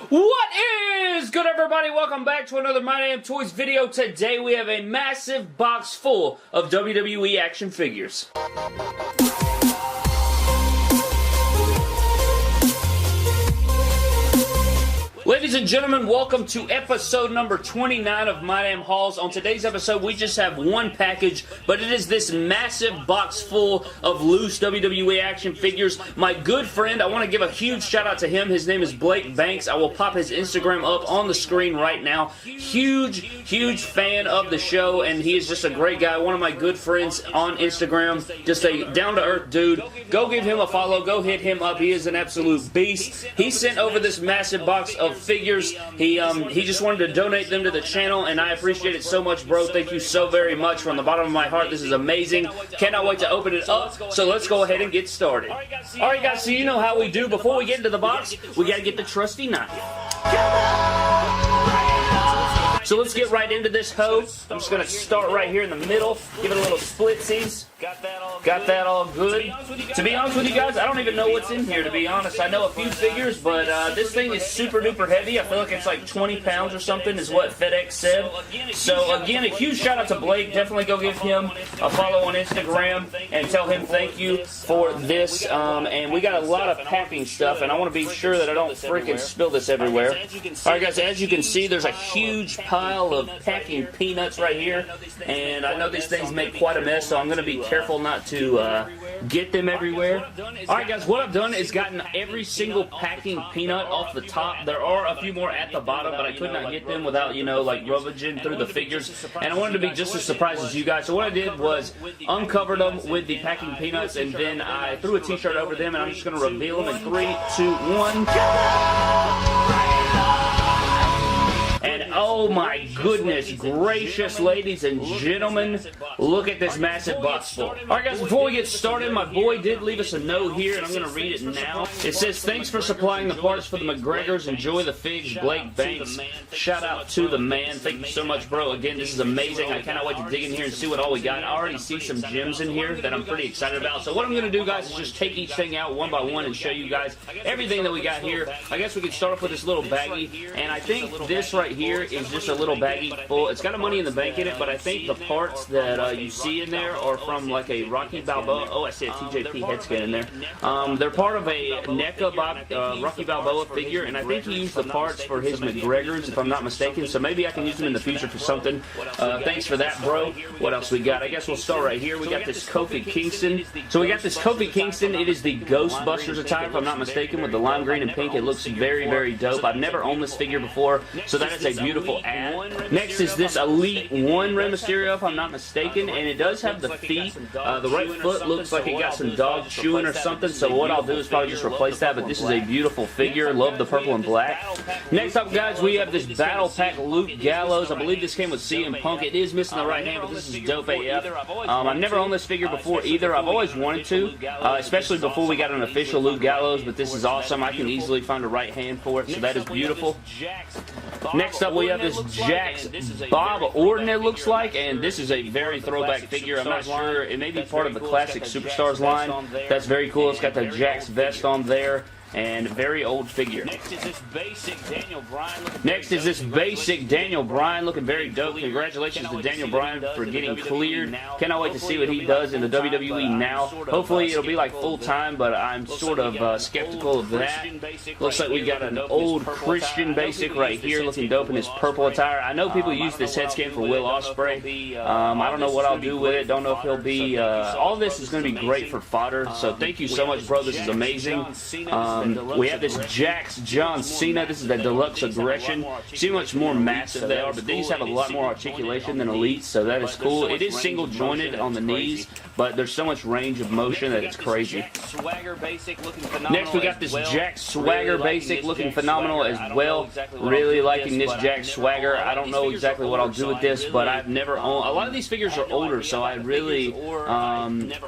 What is good, everybody? Welcome back to another My Damn Toys video. Today we have a massive box full of WWE action figures. Ladies and gentlemen, welcome to episode number 29 of My Damn Hauls. On today's episode, we just have one package, but it is this massive box full of loose WWE action figures. My good friend, I want to give a huge shout out to him. His name is Blake Banks. I will pop his Instagram up on the screen right now. Huge fan of the show, and he is just a great guy. One of my good friends on Instagram. Just a down-to-earth dude. Go give him a follow. Go hit him up. He is an absolute beast. He sent over this massive box of figures. He just wanted to donate them to the channel, and I appreciate it so much, bro. Thank you so very much from the bottom of my heart. This is amazing. Cannot wait to open it up. So let's go ahead and get started. Alright guys, so you know how we do. Before we get into the box, we gotta get the trusty knife. So let's get right into this hoe. I'm just gonna start right here in the middle. Give it a little splitsies. Got that all good. To be honest with you guys, I don't even know what's in here, to be honest. I know a few figures, but this thing is super duper heavy. I feel like it's like 20 pounds or something is what FedEx said. So again, a huge shout out to Blake. Definitely go give him a follow on Instagram and tell him thank you for this. And we got a lot of packing stuff, and I want to be sure that I don't freaking spill this everywhere. Alright guys, as you can see, there's a huge pile of packing peanuts right here. And I know these things make quite a mess, so I'm going to be careful not to get them everywhere. Alright guys, what I've done is gotten every single packing peanut off the top. There are a few more at the bottom, but I could not get them without, you know, like rummaging through the figures. And I wanted to be just as surprised as you guys. So what I did was uncovered them with the packing peanuts, and then I threw a t-shirt over them, and I'm just going to reveal them in 3, 2, 1. And oh my goodness gracious, ladies and gentlemen, look at this massive box full. Alright guys, before we get started, my boy did leave us a note here, and I'm going to read it now. It says, thanks for supplying the parts for the McGregors. Enjoy the figs, Blake Banks. Shout out to the man. Thank you so much, bro. Again, this is amazing. I cannot wait to dig in here and see what all we got. I already see some gems in here that I'm pretty excited about. So what I'm going to do, guys, is just take each thing out one by one and show you guys everything that we got here. I guess we could start off with this little baggie, and I think this right here is just a little baggie full. It's got a Money in the Bank in it, but I think the parts that you see in there are from like a Rocky Balboa. Oh, I see a TJP head scan in there. They're part of a NECA Rocky Balboa figure, and I think he used the parts for his McGregors, if I'm not mistaken. So maybe I can use them in the future for something. Thanks for that, bro. What else we got? I guess we'll start right here. We got this Kofi Kingston. So we got this Kofi Kingston. It is the Ghostbusters attire, if I'm not mistaken, with the lime green and pink. It looks very dope. I've never owned this figure before, so that is a beautiful ad. Next is this Elite 1 Rey Mysterio, if I'm not mistaken, and it does have the feet. The right foot looks like it got some dog chewing or something, so what I'll do is probably just replace that, but this is a beautiful figure. Love the purple and black. Next up, guys, we have this Battle Pack Luke Gallows. I believe this came with CM Punk. It is missing the right hand, but this is dope AF. I've never owned this figure before either. I've always wanted to, especially before we got an official Luke Gallows, but this is awesome. I can easily find a right hand for it, so that is beautiful. Next up, we have this Jax Bob Orton, it looks like, and this is a very throwback figure. I'm not sure. It may be part of the Classic Superstars line. That's very cool. It's got the Jax vest on there. And very old figure. Next is this basic Daniel Bryan looking very dope. Congratulations to Daniel Bryan for getting cleared. Cannot wait to see what he does in the WWE now. Hopefully it'll be like full time, but I'm sort of skeptical of that. Looks like we got an old Christian basic right here looking dope in his purple attire. I know people use this head scan for Will Ospreay. I don't know what I'll do with it. Don't know if he'll be... all this is going to be great for fodder. So thank you so much, bro. This is amazing. We have this Jax John Cena. This is the Deluxe Aggression. See how much more massive they are, but these have a lot more articulation than Elite, so that is cool. It is single jointed on the knees, but there's so much range of motion that it's crazy. Next, we got this Jax Swagger Basic looking phenomenal as well. Really liking this Jax Swagger. I don't know exactly what I'll do with this, but I've never owned... A lot of these figures are older, so I really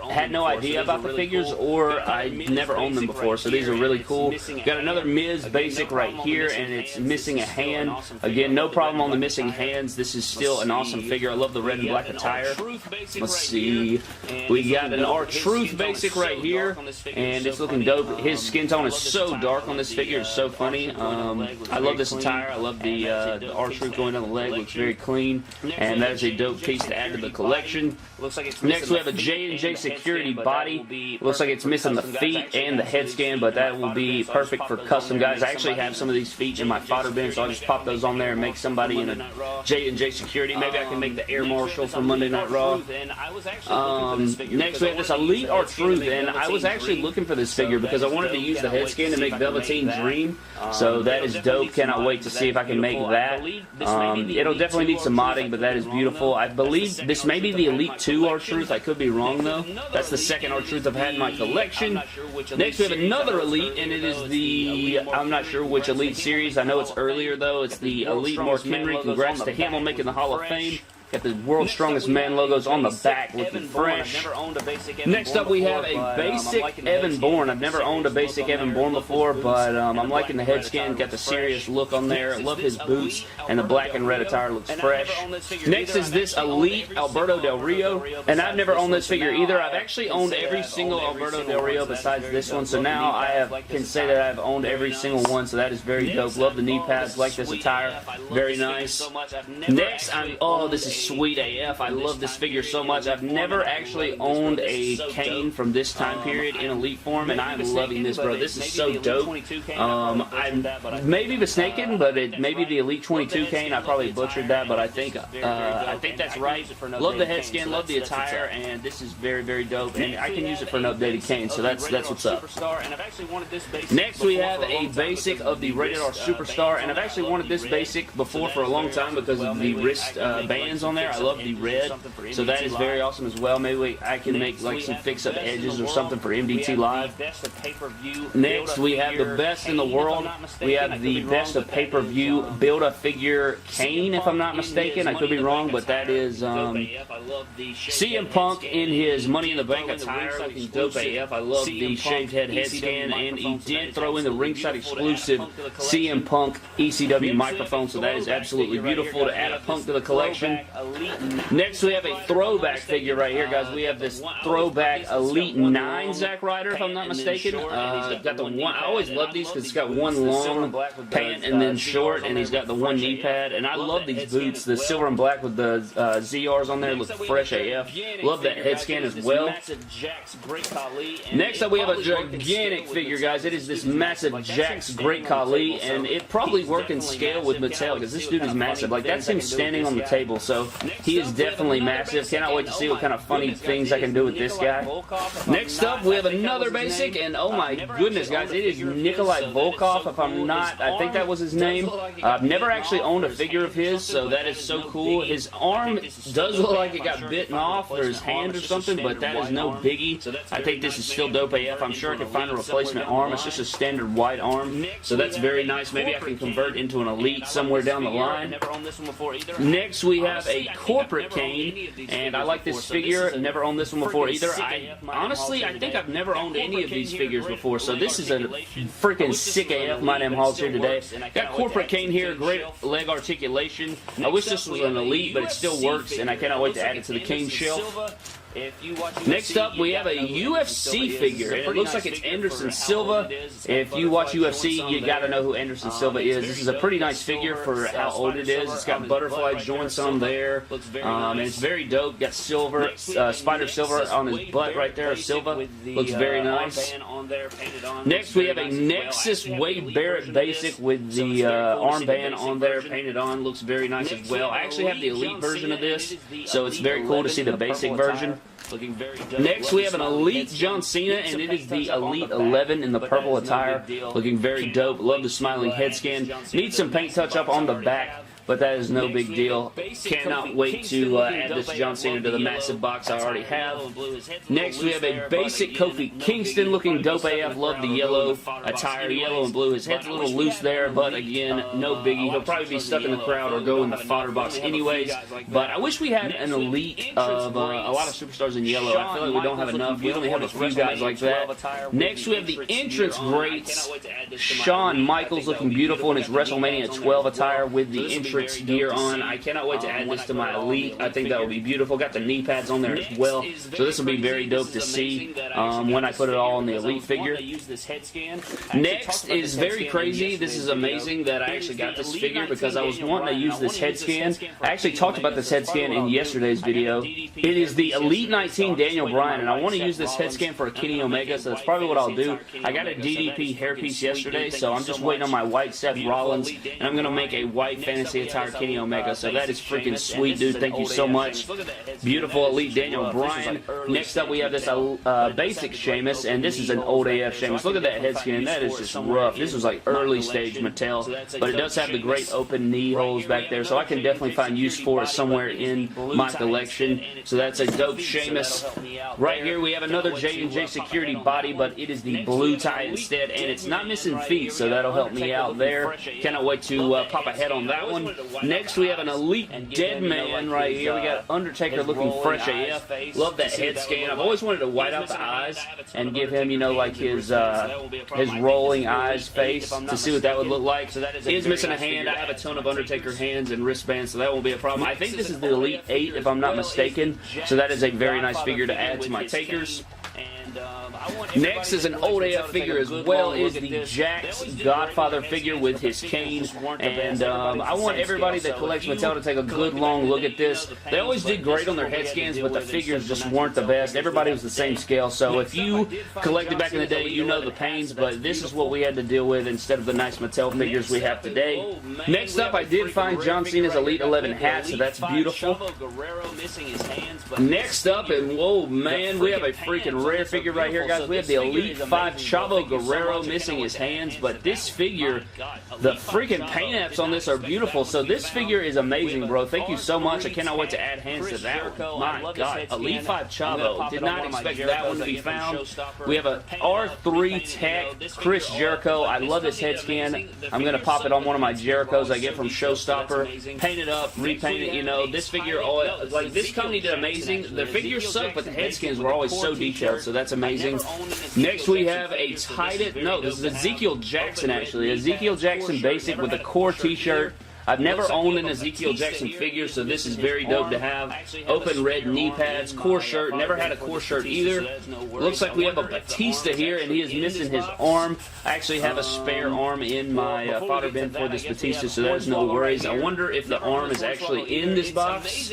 had no idea about the figures, or I never owned them before, so these are really cool. Got another Miz basic right here, and it's missing a hand. Again, no problem on the missing hands. This is still an awesome figure. I love the red and black attire. Let's see. We got an R-Truth basic right here, and it's looking dope. His skin tone is so dark on this figure. It's so funny. I love this attire. I love the R-Truth going down the leg. Looks very clean, and that is a dope piece to add to the collection. Next, we have a J&J security body. Looks like it's missing the feet and the head scan, but that will be perfect for custom guys. I actually have some of these feet in my fodder bin, so I'll just pop those on there and make somebody in a J&J security. Maybe I can make the Air Marshal for Monday Night Raw. Next, we have this Elite R-Truth, and I was actually looking for this figure because I wanted to use the head scan to make Velveteen Dream, so that is dope. Cannot wait to see if I can make that. It'll definitely need some modding, but that is beautiful. I believe this may be the Elite 2 R-Truth. I could be wrong, though. That's the second R-Truth I've had in my collection. Next, we have another Elite, and it is the, I'm not sure which Elite series. I know it's earlier, though. It's the Elite Mark Henry. Congrats to him on making the Hall of Fame. Got the World's Strongest Man logos on the back, looking fresh. Next up, we have a basic Evan Bourne. I've never owned a basic Evan Bourne before, but I'm liking the head scan. Got the serious look on there. I love his boots, and the black and red attire looks fresh. Next is this Elite Alberto Del Rio, and I've never owned this figure either. I've actually owned every single Alberto Del Rio besides this one, so now I can say that I've owned every single one, so that is very dope. Love the knee pads, like this attire. Very nice. Next, oh, this is sweet AF. I love this figure so much. I've never actually owned a Kane from this time period in Elite form, and I'm loving this, bro. This is so dope. I may be mistaken, but it may be the Elite 22 Kane. I probably butchered that, but I think that's right. Love the head scan, love the attire, and this is very, very dope. And I can use it for an updated Kane, so that's what's up. Next, we have a basic of the Rated R Superstar, and I've actually wanted this basic before for a long time because of the wrist bands on there. I love the red, so that is very awesome as well. Maybe I can make like some fix-up edges or something for MDT Live. Next, we have the best in the world. We have the best of pay-per-view Build-A-Figure Kane, if I'm not mistaken. I could be wrong, but that is CM Punk in his Money in the Bank attire, looking dope AF. I love the shaved head scan, and he did throw in the ringside exclusive CM Punk ECW microphone, so that is absolutely beautiful to add a Punk to the collection. Next, we have a throwback figure right here, guys. We have this throwback Elite 9 Zack Ryder, if I'm not mistaken. Got the one. I always love these because it's got one long pant and then short, and he's got the one knee pad. And I love these boots. The silver and black with the ZRs on there look fresh AF. Love that head scan as well. Next up, we have a gigantic figure, guys. It is this massive Jax Great Khali, and it probably work in scale with Mattel because this dude is massive. Like, that's him standing on the table, so he is definitely massive. Cannot wait to see what kind of funny things I can do with this guy. Next up, we have another basic, and oh my goodness, guys, it is Nikolai Volkov, if I'm not, I think that was his name. I've never actually owned a figure of his, so that is so cool. His arm does look like it got bitten off, or his hand or something, but that is no biggie. I think this is still dope AF. I'm sure I can find a replacement arm. It's just a standard white arm, so that's very nice. Maybe I can convert into an Elite somewhere down the line. Next, we have a corporate Kane, and I like this figure. Never owned this one before either. Honestly, I think I've never owned any of these figures before, so this is a freaking sick AF. My damn hauls here today. Got corporate Kane here, great leg articulation. I wish this was an Elite, but it still works, and I cannot wait to add it to the Kane shelf. Next up, we have a UFC figure, and it looks like it's Anderson Silva. If you watch UFC, you gotta know who Anderson Silva is. This is a pretty nice figure for how old it is. It's got butterfly joints on there, and it's very dope. Got silver, spider silver on his butt right there. Silva looks very nice. Next, we have a Nexus Wade Barrett basic with the armband on there painted on. Looks very nice as well. I actually have the Elite version of this, so it's very cool to see the basic version. Next, we have an Elite John Cena, and it is the Elite 11 in the purple attire. Looking very dope. Love the smiling head scan. Needs some paint touch up on the back. but that is no big deal. Cannot wait to add this John Cena to the massive box I already have. Next, we have a basic Kofi Kingston looking dope AF. Love the yellow attire, yellow and blue. His head's a little loose there, but again, no biggie. He'll probably be stuck in the crowd or go in the fodder box anyways. But I wish we had an elite of a lot of superstars in yellow. I feel like we don't have enough. We only have a few guys like that. Next, we have the entrance greats. Shawn Michaels looking beautiful in his WrestleMania 12 attire with the entrance gear on. I cannot wait to add this to my elite. I think that will be beautiful. Got the knee pads on there as well. So this will be very dope to see when I put it all on the elite figure. Next is very crazy. This is amazing that I actually got this figure because I was wanting to use this head scan. I actually talked about this head scan in yesterday's video. It is the Elite 19 Daniel Bryan, and I want to use this head scan for a Kenny Omega, so that's probably what I'll do. I got a DDP hairpiece yesterday, so I'm just waiting on my white Seth Rollins, and I'm going to make a white fantasy attire Kenny Omega, so that is freaking sweet, dude. Thank you so much. Beautiful Elite Daniel Bryan. Next up, we have this basic Sheamus, and this is an old AF Sheamus. Look at that head scan. That is just rough. This was like early stage Mattel, but it does have the great open knee holes back there, so I can definitely find use for it somewhere in my collection. So that's a dope Sheamus. Right here, we have another J&J Security body, but it is the blue tie instead, and it's not missing feet, so that'll help me out there. Cannot wait to pop a head on that one. Next, we have an Elite Dead Man right here. We got Undertaker looking fresh AF. Love that head scan. I've always wanted to white out the eyes and give him, you know, like his rolling eyes face to see what that would look like. He is missing a hand. I have a ton of Undertaker hands and wristbands, so that won't be a problem. I think this is the Elite 8, if I'm not mistaken, so that is a very nice figure to add to my takers. Next is an old AF figure as well, is the Jax Godfather figure with his cane, and I want everybody that collects Mattel to take a good long look at this. They always did great on their head scans, but the figures just weren't the best. Everybody was the same scale, so if you collected back in the day, you know the pains, but this is what we had to deal with instead of the nice Mattel figures we have today. Next up, I did find John Cena's Elite 11 hat, so that's beautiful. Next up, and whoa man, we have a freaking rare figure right here, guys. We have the Elite 5 Chavo Guerrero missing his hands, but this figure, the freaking paint apps on this are beautiful, so this figure is amazing, bro. Thank you so much. I cannot wait to add hands to that one. My God, Elite 5 Chavo. Did not expect that one to be found. We have a R3 Tech Chris Jericho. I love this head scan. I'm going to pop it on one of my Jerichos I get from Showstopper. Paint it up, repaint it, you know. This figure, like, this company did amazing. The figures suck, but the head scans were always so detailed, so that's amazing. Next, we have a Titan. No, this is Ezekiel Jackson, actually. Ezekiel Jackson Basic with a core t-shirt. I've never owned an Ezekiel Jackson figure, so this is very dope to have. Open red knee pads, core shirt. Never had a core shirt either. Looks like we have a Batista here, and he is missing his arm. I actually have a spare arm in my fodder bin for this Batista, so there's no worries. I wonder if the arm is actually in this box.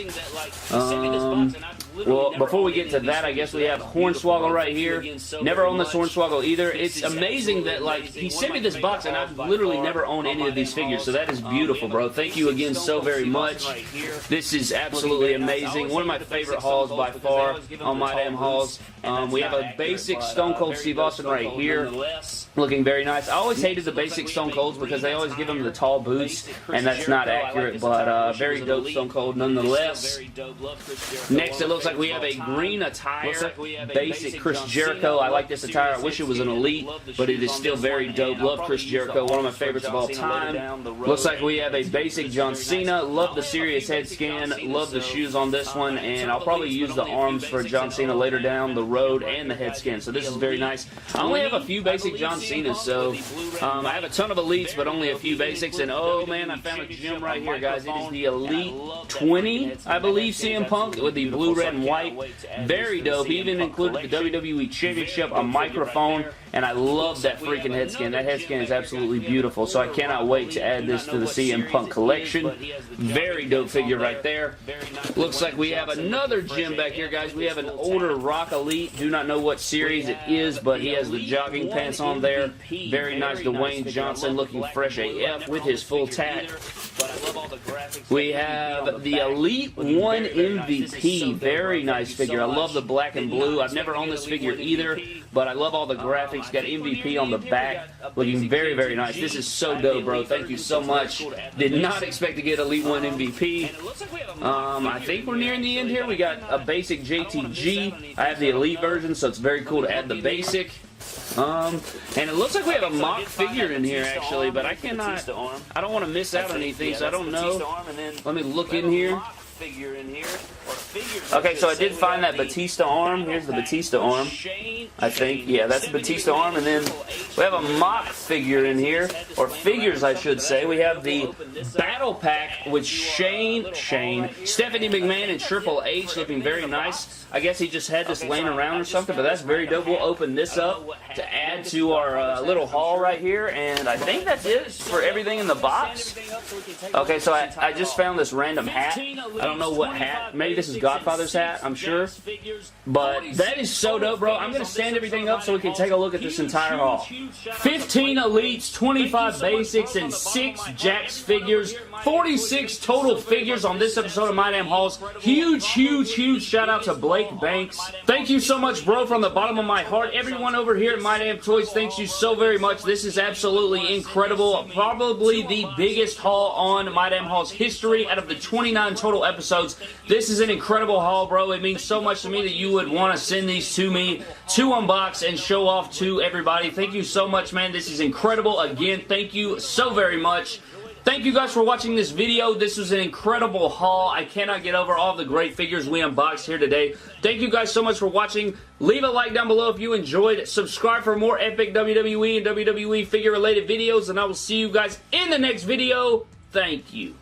Well, before we get to that, I guess we have Hornswoggle right here. Never owned this Hornswoggle either. It's amazing that, like, he sent me this box, and I've literally never owned any of these figures, so that is beautiful, bro. Thank you again so very much. This is absolutely amazing. One of my favorite hauls by far on My Damn Hauls. We have a basic Stone Cold Steve Austin right here. Looking very nice. I always hated the basic Stone Colds because they always give them the tall boots, and that's not accurate, but very dope Stone Cold nonetheless. Next, it looks like we have a green attire, basic Chris Jericho. I like this attire. I wish it was an Elite, but it is still very dope. Love Chris Jericho, one of my favorites of all time. Looks like we have a basic John Cena. Love the serious head scan. Love the shoes on this one, and I'll probably use the arms for John Cena later down the road and the head scan, so this is very nice. I only have a few basic John Cena's, so I have a ton of Elites, but only a few basics, and oh man, I found a gem right here, guys. It is the Elite 20, I believe, CM Punk with the blue, red, and white. Very dope. He even included the WWE Championship, a microphone, and I love that freaking head scan. That head scan is absolutely beautiful, so I cannot wait to add this to the CM Punk collection. Very dope figure right there. Looks like we have another gem back here, guys. We have an older Rock Elite. Do not know what series it is, but he has the jogging pants on there. Very nice Dwayne Johnson, looking fresh AF with his full tat. but I love all the graphics. We have the Elite 1 MVP. Very nice figure. I love the black and blue. I've never owned this figure either, but I love all the graphics. Got MVP on the back. Looking very, very nice. This is so dope, bro. Thank you so much. Did not expect to get Elite 1 MVP. I think we're nearing the end here. We got a basic JTG. I have the Elite version, so it's very cool to add the basic. And it looks like we have a mock figure in here, actually, but I cannot, I don't want to miss out on anything, so I don't know. Let me look in here. Okay, so I did find that Batista arm. Here's the Batista arm, I think. Yeah, that's the Batista arm. And then we have a mock figure in here, or figures, I should say. We have the Battle Pack with Shane, Stephanie McMahon, and Triple H, looking very nice. I guess he just had this laying around or something, but that's very dope. We'll open this up to add to our little haul right here, and I think that's it for everything in the box. Okay, so I just found this random hat. I don't know what hat. Maybe this is Godfather's hat, I'm sure. But that is so dope, bro. I'm going to stand everything up so we can take a look at this entire haul. 15 Elites, 25 Basics, and 6 Jakks figures. 46 total figures on this episode of My Damn Hauls. Huge, huge, huge shout out to Blake Banks. Thank you so much, bro, from the bottom of my heart. Everyone over here at My Damn Toys, thanks you so very much. This is absolutely incredible. Probably the biggest haul on My Damn Hauls history out of the 29 total episodes. This is an incredible haul, bro. It means so much to me that you would want to send these to me to unbox and show off to everybody. Thank you so much, man. This is incredible. Again, thank you so very much. Thank you guys for watching this video. This was an incredible haul. I cannot get over all the great figures we unboxed here today. Thank you guys so much for watching. Leave a like down below if you enjoyed. Subscribe for more epic WWE and WWE figure related videos, and I will see you guys in the next video. Thank you.